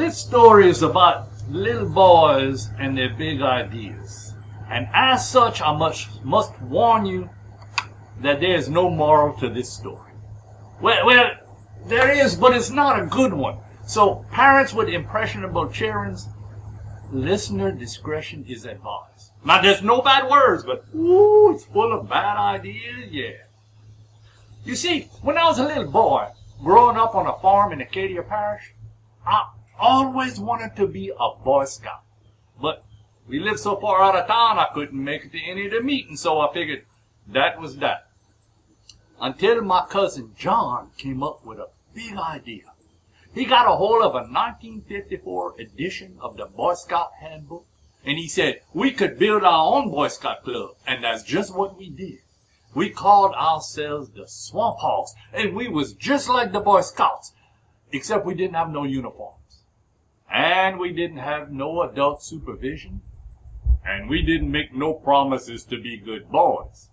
This story is about little boys and their big ideas. And as such, I must warn you that there is no moral to this story. Well, there is, but it's not a good one. So, parents with impressionable children, listener discretion is advised. Now, there's no bad words, but ooh, it's full of bad ideas, yeah. You see, when I was a little boy, growing up on a farm in Acadia Parish, I always wanted to be a Boy Scout. But we lived so far out of town, I couldn't make it to any of the meetings, so I figured that was that. Until my cousin John came up with a big idea. He got a hold of a 1954 edition of the Boy Scout Handbook, and he said we could build our own Boy Scout club, and that's just what we did. We called ourselves the Swamp Hogs, and we was just like the Boy Scouts, except we didn't have no uniforms. And we didn't have no adult supervision, and we didn't make no promises to be good boys.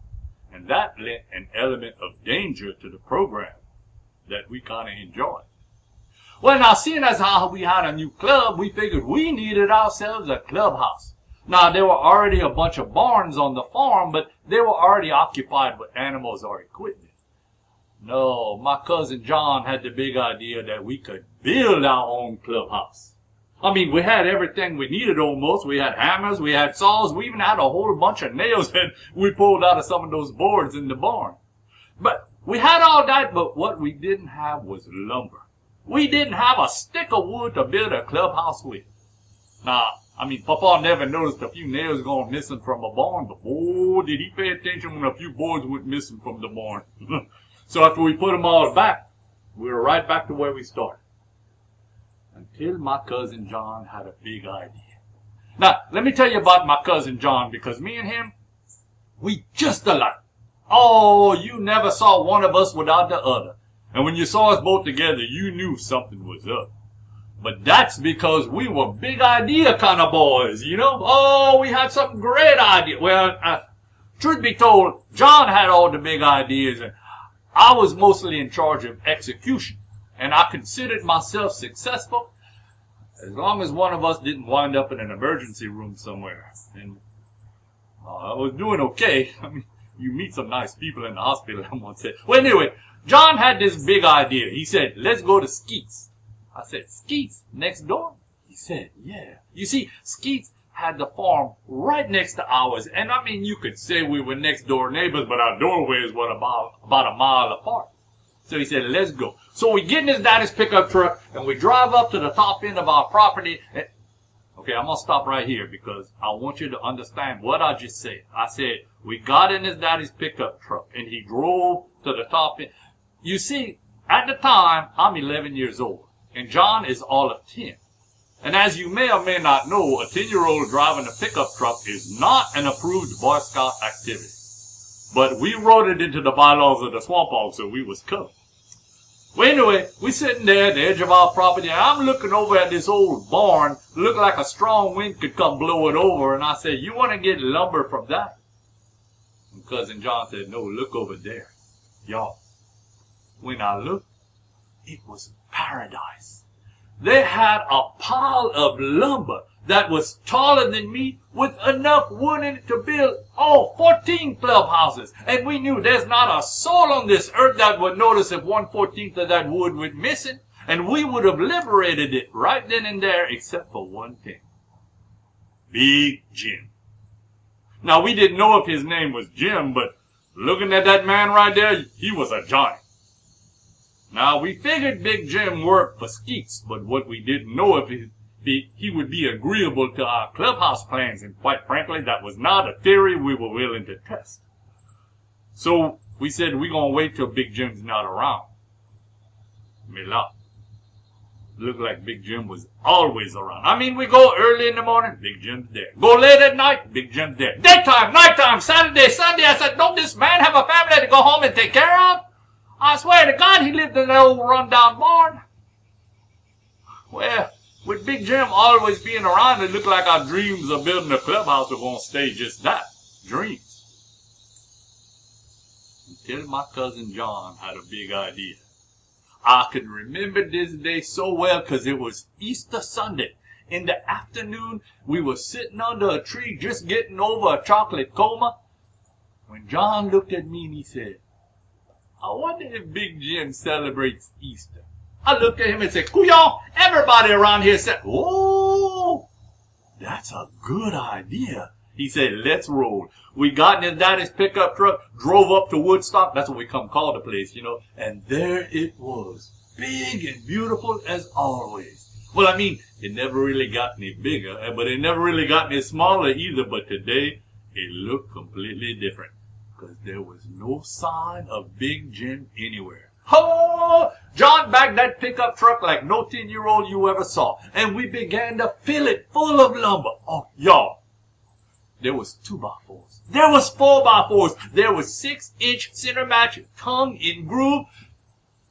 And that lent an element of danger to the program that we kind of enjoyed. Well, now, seeing as how we had a new club, we figured we needed ourselves a clubhouse. Now, there were already a bunch of barns on the farm, but they were already occupied with animals or equipment. No, my cousin John had the big idea that we could build our own clubhouse. I mean, we had everything we needed almost. We had hammers, we had saws, we even had a whole bunch of nails that we pulled out of some of those boards in the barn. But we had all that, but what we didn't have was lumber. We didn't have a stick of wood to build a clubhouse with. Now, I mean, Papa never noticed a few nails going missing from a barn, but oh, did he pay attention when a few boards went missing from the barn. So after we put them all back, we were right back to where we started. Until my cousin John had a big idea. Now, let me tell you about my cousin John, because me and him, we just alike. Oh, you never saw one of us without the other. And when you saw us both together, you knew something was up. But that's because we were big idea kind of boys, you know? Oh, we had some great idea. Well, truth be told, John had all the big ideas, and I was mostly in charge of execution. And I considered myself successful as long as one of us didn't wind up in an emergency room somewhere. And I was doing okay. I mean, you meet some nice people in the hospital, I want to say. Well, anyway, John had this big idea. He said, let's go to Skeets. I said, Skeets? Next door? He said, yeah. You see, Skeets had the farm right next to ours. And I mean, you could say we were next door neighbors, but our doorways were about a mile apart. So he said, let's go. So we get in his daddy's pickup truck, and we drive up to the top end of our property. Okay, I'm going to stop right here because I want you to understand what I just said. I said, we got in his daddy's pickup truck, and he drove to the top end. You see, at the time, I'm 11 years old, and John is all of 10. And as you may or may not know, a 10-year-old driving a pickup truck is not an approved Boy Scout activity. But we wrote it into the bylaws of the Swamp Hog, so we was covered. Well, anyway, we sitting there at the edge of our property, and I'm looking over at this old barn, look like a strong wind could come blow it over, and I said, you want to get lumber from that? And Cousin John said, no, look over there. Y'all, when I looked, it was paradise. They had a pile of lumber that was taller than me with enough wood in it to build, 14 clubhouses. And we knew there's not a soul on this earth that would notice if 1/14 of that wood went missing. And we would have liberated it right then and there, except for one thing. Big Jim. Now, we didn't know if his name was Jim, but looking at that man right there, he was a giant. Now, we figured Big Jim worked for Skeets, but what we didn't know if he would be agreeable to our clubhouse plans, and quite frankly, that was not a theory we were willing to test. So we said we're going to wait till Big Jim's not around. Looked like Big Jim was always around. I mean, we go early in the morning, Big Jim's there. Go late at night, Big Jim's there. Daytime, nighttime, Saturday, Sunday. I said, don't this man have a family to go home and take care of? I swear to God, he lived in that old rundown barn. Well, with Big Jim always being around, it looked like our dreams of building a clubhouse were going to stay just that, dreams. Until my cousin John had a big idea. I can remember this day so well because it was Easter Sunday. In the afternoon, we were sitting under a tree just getting over a chocolate coma when John looked at me and he said, I wonder if Big Jim celebrates Easter. I looked at him and said, Couillon, everybody around here said, oh, that's a good idea. He said, let's roll. We got in his daddy's pickup truck, drove up to Woodstock. That's what we call the place, And there it was, big and beautiful as always. Well, I mean, it never really got any bigger, but it never really got any smaller either. But today, it looked completely different because there was no sign of Big Jim anywhere. Oh, John backed that pickup truck like no 10-year-old you ever saw. And we began to fill it full of lumber. Oh, y'all. There was 2x4s. There was 4x4s. There was 6-inch center match, tongue in groove.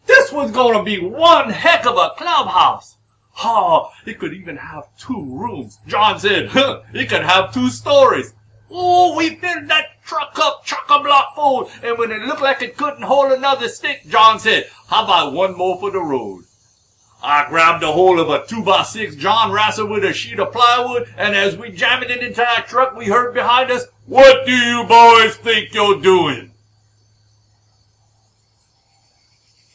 This was going to be one heck of a clubhouse. Oh, it could even have 2 rooms. John said, it could have 2 stories. Oh, we filled that truck up chock-a-block full. And when it looked like it couldn't hold another stick, John said, how about one more for the road? I grabbed a hold of a 2x6 John Rasser with a sheet of plywood, and as we jammed it into that truck, we heard behind us, what do you boys think you're doing?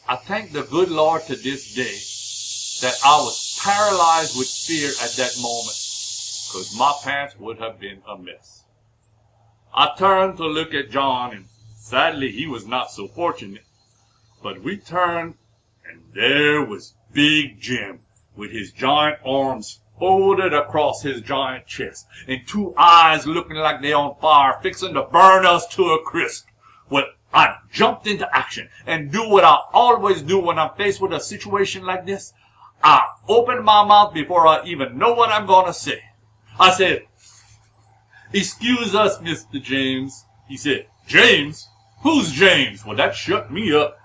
I thank the good Lord to this day that I was paralyzed with fear at that moment, because my pants would have been a mess. I turned to look at John, and sadly he was not so fortunate, but we turned, and there was Big Jim, with his giant arms folded across his giant chest, and 2 eyes looking like they're on fire, fixing to burn us to a crisp. Well, I jumped into action and do what I always do when I'm faced with a situation like this. I opened my mouth before I even know what I'm going to say. I said, excuse us, Mr. James. He said, James? Who's James? Well, that shut me up.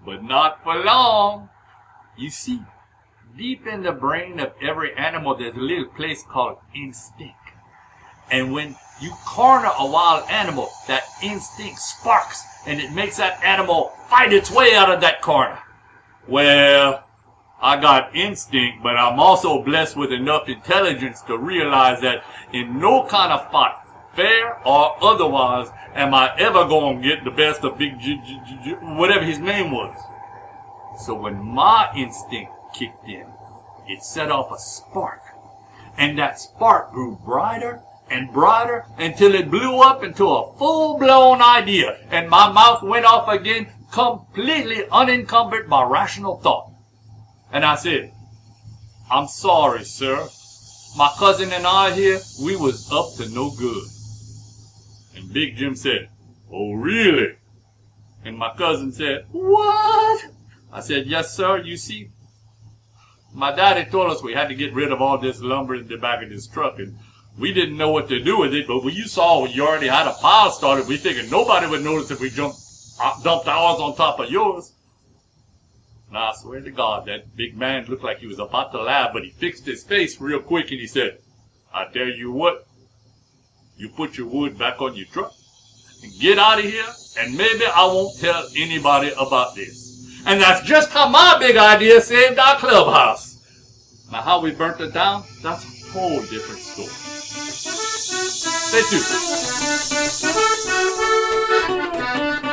But not for long. You see, deep in the brain of every animal, there's a little place called instinct. And when you corner a wild animal, that instinct sparks, and it makes that animal fight its way out of that corner. Well, I got instinct, but I'm also blessed with enough intelligence to realize that in no kind of fight, fair or otherwise, am I ever going to get the best of Big whatever his name was. So when my instinct kicked in, it set off a spark. And that spark grew brighter and brighter until it blew up into a full-blown idea. And my mouth went off again, completely unencumbered by rational thought. And I said, I'm sorry, sir. My cousin and I here, we was up to no good. And Big Jim said, oh, really? And my cousin said, what? I said, yes, sir. You see, my daddy told us we had to get rid of all this lumber in the back of this truck, and we didn't know what to do with it. But when you saw you already had a pile started, we figured nobody would notice if we dumped ours on top of yours. And I swear to God, that big man looked like he was about to laugh, but he fixed his face real quick and he said, I tell you what, you put your wood back on your truck and get out of here, and maybe I won't tell anybody about this. And that's just how my big idea saved our clubhouse. Now, how we burnt it down, that's a whole different story. Stay tuned.